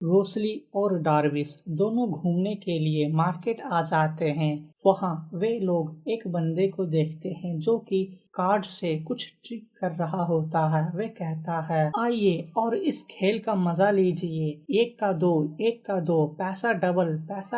Rosalie और डार्विस दोनों घूमने के लिए मार्केट आ जाते हैं। वहाँ वे लोग एक बंदे को देखते हैं जो कि कार्ड से कुछ ट्रिक कर रहा होता है। वे कहता है, आइए और इस खेल का मजा लीजिए, एक का दो, पैसा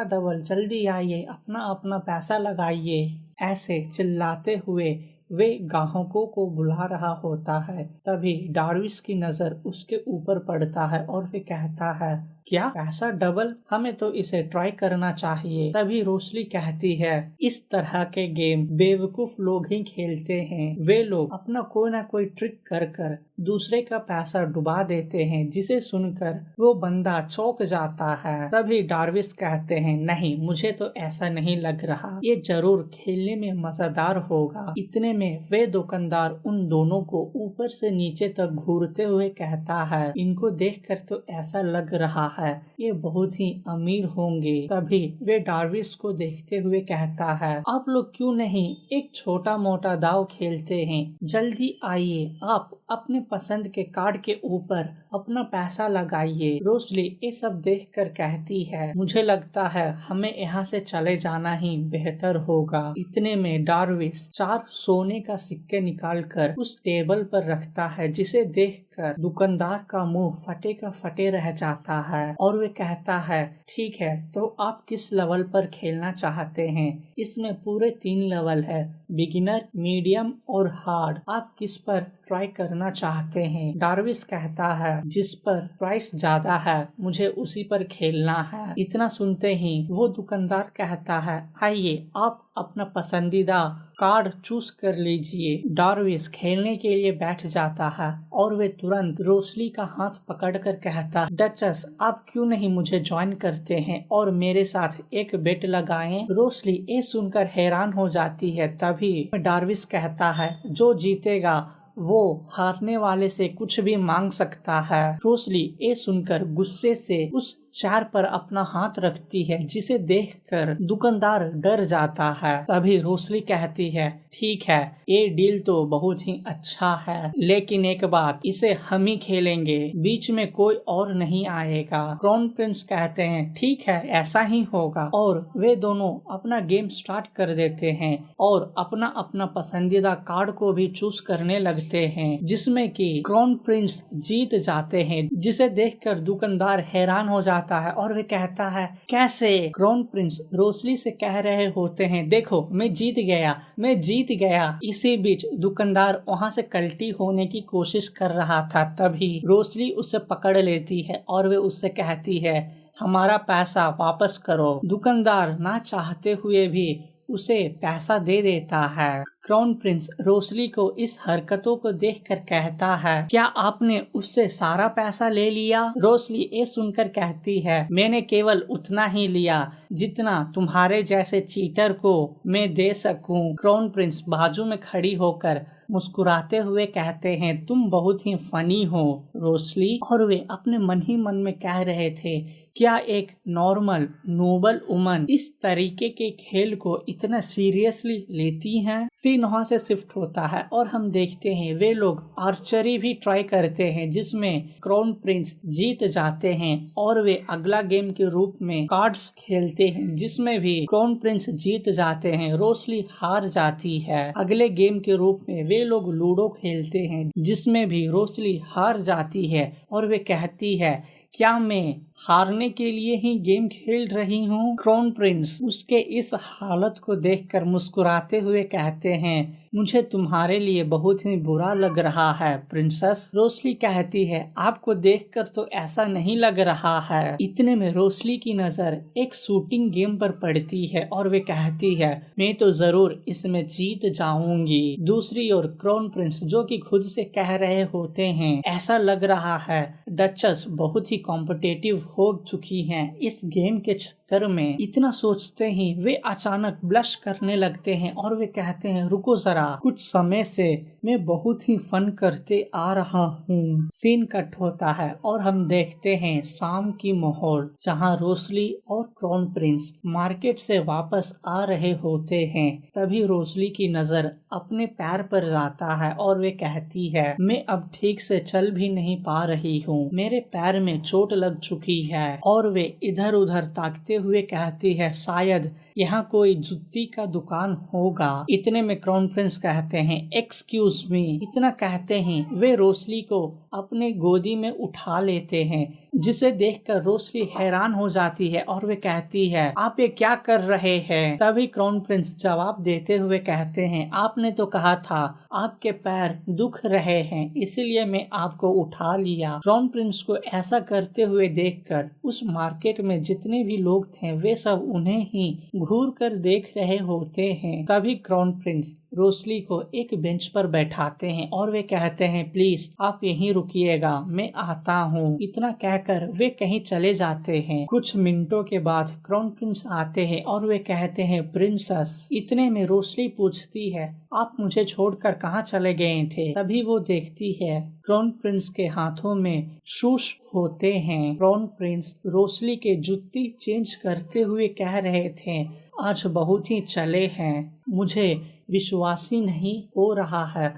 डबल, जल्दी आइए, अपना अपना पैसा लगाइए। ऐसे चिल्लाते हुए वे ग्राहकों को बुला रहा होता है। तभी डार्विस की नजर उसके ऊपर पड़ता है और वे कहता है, क्या पैसा डबल? हमें तो इसे ट्राई करना चाहिए। तभी रोसली कहती है, इस तरह के गेम बेवकूफ लोग ही खेलते हैं। वे लोग अपना कोई ना कोई ट्रिक कर कर दूसरे का पैसा डुबा देते हैं, जिसे सुनकर वो बंदा चौंक जाता है। तभी डार्विस कहते हैं, नहीं, मुझे तो ऐसा नहीं लग रहा, ये जरूर खेलने में मजेदार होगा। इतने में वे दुकानदार उन दोनों को ऊपर से नीचे तक घूरते हुए कहता है, इनको देखकर तो ऐसा लग रहा है ये बहुत ही अमीर होंगे। तभी वे डार्विस को देखते हुए कहता है, आप लोग क्यों नहीं एक छोटा मोटा दाव खेलते हैं? जल्दी आइए, आप अपने पसंद के कार्ड के ऊपर अपना पैसा लगाइए। रोसली ये सब देखकर कहती है, मुझे लगता है हमें यहाँ से चले जाना ही बेहतर होगा। इतने में डार्विस 4 सोने का सिक्के निकालकर उस टेबल पर रखता है, जिसे देखकर दुकानदार का मुंह फटे का फटे रह जाता है और वे कहता है, ठीक है, तो आप किस लेवल पर खेलना चाहते हैं? इसमें पूरे 3 लेवल है, बिगिनर, मीडियम और हार्ड। आप किस पर ट्राई करना चाहते हैं? डार्विस कहता है, जिस पर प्राइस ज्यादा है मुझे उसी पर खेलना है। इतना सुनते ही वो दुकानदार कहता है, आइए आप अपना पसंदीदा कार्ड चूज कर लीजिए। डार्विस खेलने के लिए बैठ जाता है और वे तुरंत रोसली का हाथ पकड़कर कहता, डचस आप क्यों नहीं मुझे ज्वाइन करते हैं और मेरे साथ एक बेट लगाएं? रोसली ये सुनकर हैरान हो जाती है। तभी डार्विस कहता है, जो जीतेगा वो हारने वाले से कुछ भी मांग सकता है। रोसली ये सुनकर गुस्से से उस 4 पर अपना हाथ रखती है, जिसे देखकर दुकानदार डर जाता है। तभी रोसली कहती है, ठीक है, ये डील तो बहुत ही अच्छा है, लेकिन एक बात, इसे हम ही खेलेंगे, बीच में कोई और नहीं आएगा। क्राउन प्रिंस कहते हैं, ठीक है, ऐसा ही होगा। और वे दोनों अपना गेम स्टार्ट कर देते हैं और अपना अपना पसंदीदा कार्ड को भी चूज करने लगते हैं, जिसमें कि क्राउन प्रिंस जीत जाते हैं, जिसे देखकर दुकानदार हैरान हो जाता है और वे कहता है, कैसे? क्राउन प्रिंस रोसली से कह रहे होते हैं, देखो मैं जीत गया। इसी बीच दुकानदार वहाँ से कल्टी होने की कोशिश कर रहा था। तभी रोसली उसे पकड़ लेती है और वे उससे कहती है, हमारा पैसा वापस करो। दुकानदार ना चाहते हुए भी उसे पैसा दे देता है। क्राउन प्रिंस रोसली को इस हरकतों को देखकर कहता है, क्या आपने उससे सारा पैसा ले लिया? रोसली ये सुनकर कहती है, मैंने केवल उतना ही लिया जितना तुम्हारे जैसे चीटर को मैं दे सकूं। क्राउन प्रिंस बाजू में खड़ी होकर मुस्कुराते हुए कहते हैं, तुम बहुत ही फनी हो रोसली। और वे अपने मन ही मन में कह रहे थे, क्या एक नॉर्मल नोबल वुमन इस तरीके के खेल को इतना सीरियसली लेती हैं? सीन वहाँ से शिफ्ट होता है और हम देखते हैं वे लोग आर्चरी भी ट्राई करते हैं, जिसमें क्राउन प्रिंस जीत जाते हैं और वे अगला गेम के रूप में कार्ड्स खेलते हैं, जिसमें भी क्राउन प्रिंस जीत जाते हैं, रोसली हार जाती है। अगले गेम के रूप में वे लोग लूडो खेलते हैं, जिसमें भी रोसली हार जाती है और वे कहती है, क्या मैं हारने के लिए ही गेम खेल रही हूँ? क्राउन प्रिंस उसके इस हालत को देखकर मुस्कुराते हुए कहते हैं, मुझे तुम्हारे लिए बहुत ही बुरा लग रहा है प्रिंसेस। रोसली कहती है, आपको देखकर तो ऐसा नहीं लग रहा है। इतने में रोसली की नजर एक शूटिंग गेम पर पड़ती है और वे कहती है, मैं तो जरूर इसमें जीत जाऊंगी। दूसरी ओर क्राउन प्रिंस जो कि खुद से कह रहे होते हैं, ऐसा लग रहा है डचस बहुत ही कॉम्पिटिटिव हो चुकी हैं इस गेम के चक्कर में। इतना सोचते ही वे अचानक ब्लश करने लगते हैं और वे कहते हैं, रुको जरा, बेचारा कुछ समय से मैं बहुत ही फन करते आ रहा हूँ। सीन कट होता है और हम देखते हैं शाम की माहौल, जहाँ रोसली और क्राउन प्रिंस मार्केट से वापस आ रहे होते हैं। तभी रोसली की नजर अपने पैर पर जाता है और वे कहती है, मैं अब ठीक से चल भी नहीं पा रही हूँ, मेरे पैर में चोट लग चुकी है। और वे इधर उधर ताकते हुए कहती है, शायद यहाँ कोई जूती का दुकान होगा। इतने में क्राउन प्रिंस कहते हैं, एक्सक्यूज मी। इतना कहते हैं वे रोसली को अपने गोदी में उठा लेते हैं, जिसे देखकर रोसली हैरान हो जाती है और वे कहती है, आप ये क्या कर रहे हैं? तभी क्राउन प्रिंस जवाब देते हुए कहते हैं, आपने तो कहा था आपके पैर दुख रहे हैं, इसीलिए मैं आपको उठा लिया। क्राउन प्रिंस को ऐसा करते हुए देखकर उस मार्केट में जितने भी लोग थे वे सब उन्हें ही घूर कर देख रहे होते हैं। तभी क्राउन प्रिंस रोसली को एक बेंच पर बैठाते हैं और वे कहते हैं, प्लीज आप यहीं रुकिएगा, मैं आता हूँ। इतना कहकर वे कहीं चले जाते हैं। कुछ मिनटों के बाद क्राउन प्रिंस आते हैं और वे कहते हैं, प्रिंसेस। इतने में रोसली पूछती है, आप मुझे छोड़कर कहाँ चले गए थे? तभी वो देखती है क्राउन प्रिंस के हाथों में शूज होते हैं। क्राउन प्रिंस रोसली के जूती चेंज करते हुए कह रहे थे, आज बहुत ही चले हैं, मुझे विश्वास ही नहीं हो रहा है,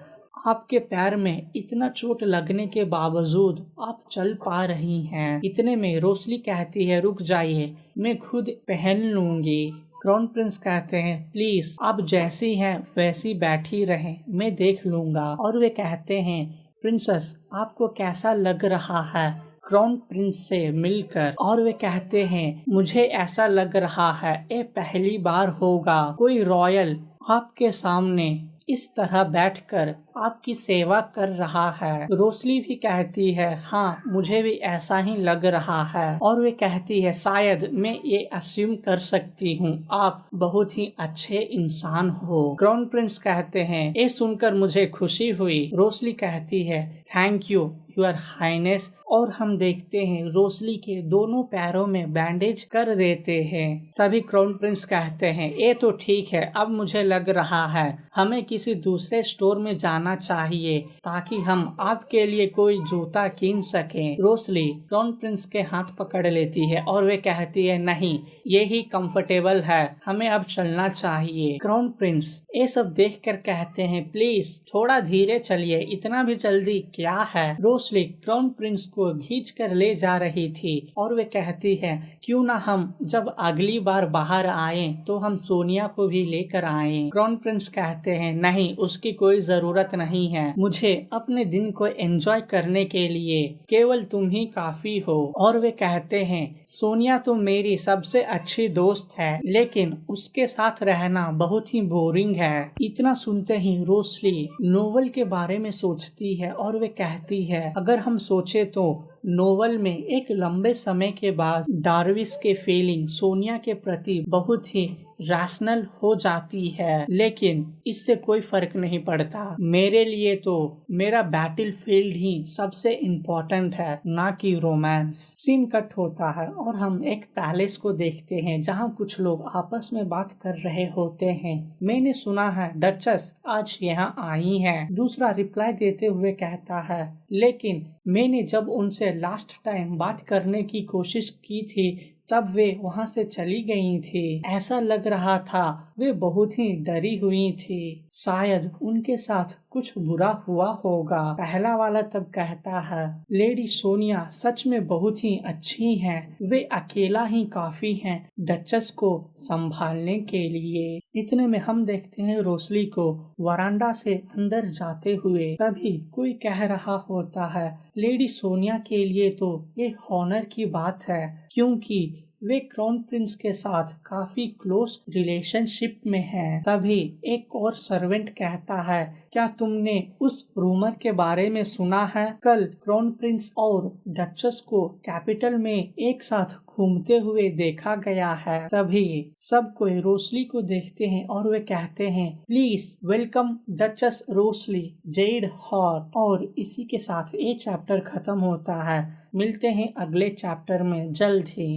आपके पैर में इतना चोट लगने के बावजूद आप चल पा रही हैं। इतने में रोसली कहती है, रुक जाइए, मैं खुद पहन लूंगी। क्राउन प्रिंस कहते हैं, प्लीज आप जैसी हैं वैसी बैठी रहें, मैं देख लूंगा। और वे कहते हैं, प्रिंसेस आपको कैसा लग रहा है क्राउन प्रिंस से मिलकर? और वे कहते हैं, मुझे ऐसा लग रहा है ये पहली बार होगा कोई रॉयल आपके सामने इस तरह बैठकर आपकी सेवा कर रहा है। रोसली भी कहती है, हाँ मुझे भी ऐसा ही लग रहा है। और वे कहती है, शायद मैं ये अज्यूम कर सकती हूँ आप बहुत ही अच्छे इंसान हो। क्राउन प्रिंस कहते हैं, ये सुनकर मुझे खुशी हुई। रोसली कहती है, थैंक यू योर हाइनेस। और हम देखते हैं रोसली के दोनों पैरों में बैंडेज कर देते हैं। तभी क्राउन प्रिंस कहते हैं, ये तो ठीक है, अब मुझे लग रहा है हमें किसी दूसरे स्टोर में जाना चाहिए ताकि हम आपके लिए कोई जूता कीन सकें। रोसली क्राउन प्रिंस के हाथ पकड़ लेती है और वे कहती है, नहीं ये ही कंफर्टेबल है, हमें अब चलना चाहिए। क्राउन प्रिंस ये सब देखकर कहते हैं, प्लीज थोड़ा धीरे चलिए, इतना भी जल्दी क्या है? रोसली क्राउन प्रिंस को खींच कर ले जा रही थी और वे कहती है, क्यों ना हम जब अगली बार बाहर आए तो हम सोनिया को भी लेकर आए। क्राउन प्रिंस कहते हैं, नहीं उसकी कोई जरूरत नहीं है, मुझे अपने दिन को एंजॉय करने के लिए केवल तुम ही काफी हो। और वे कहते हैं, सोनिया तो मेरी सबसे अच्छी दोस्त है, लेकिन उसके साथ रहना बहुत ही बोरिंग है। इतना सुनते ही रोसली नोवेल के बारे में सोचती है और वे कहती है, अगर हम सोचे तो नोवेल में एक लंबे समय के बाद डार्विस के फीलिंग सोनिया के प्रति बहुत ही रैशनल हो जाती है, लेकिन इससे कोई फर्क नहीं पड़ता। मेरे लिए तो मेरा बैटलफील्ड ही सबसे इम्पोर्टेंट है, ना कि रोमांस। सीन कट होता है और हम एक पैलेस को देखते हैं जहां कुछ लोग आपस में बात कर रहे होते हैं। मैंने सुना है डचेस आज यहाँ आई है। दूसरा रिप्लाई देते हुए कहता है, लेकिन मैंने जब उनसे लास्ट टाइम बात करने की कोशिश की थी तब वे वहां से चली गई थी। ऐसा लग रहा था वे बहुत ही डरी हुई थी, शायद उनके साथ कुछ बुरा हुआ होगा। पहला वाला तब कहता है, लेडी सोनिया सच में बहुत ही अच्छी हैं, वे अकेला ही काफी हैं डचेस को संभालने के लिए। इतने में हम देखते हैं रोसली को वरांडा से अंदर जाते हुए। तभी कोई कह रहा होता है, लेडी सोनिया के लिए तो ये हॉनर की बात है, क्योंकि वे क्राउन प्रिंस के साथ काफी क्लोज रिलेशनशिप में हैं। तभी एक और सर्वेंट कहता है, क्या तुमने उस रूमर के बारे में सुना है? कल क्राउन प्रिंस और डचेस को कैपिटल में एक साथ घूमते हुए देखा गया है। तभी सब कोई रोसली को देखते हैं और वे कहते हैं, प्लीज वेलकम डचेस रोसली जेड हॉट। और इसी के साथ ये चैप्टर खत्म होता है। मिलते हैं अगले चैप्टर में जल्द ही।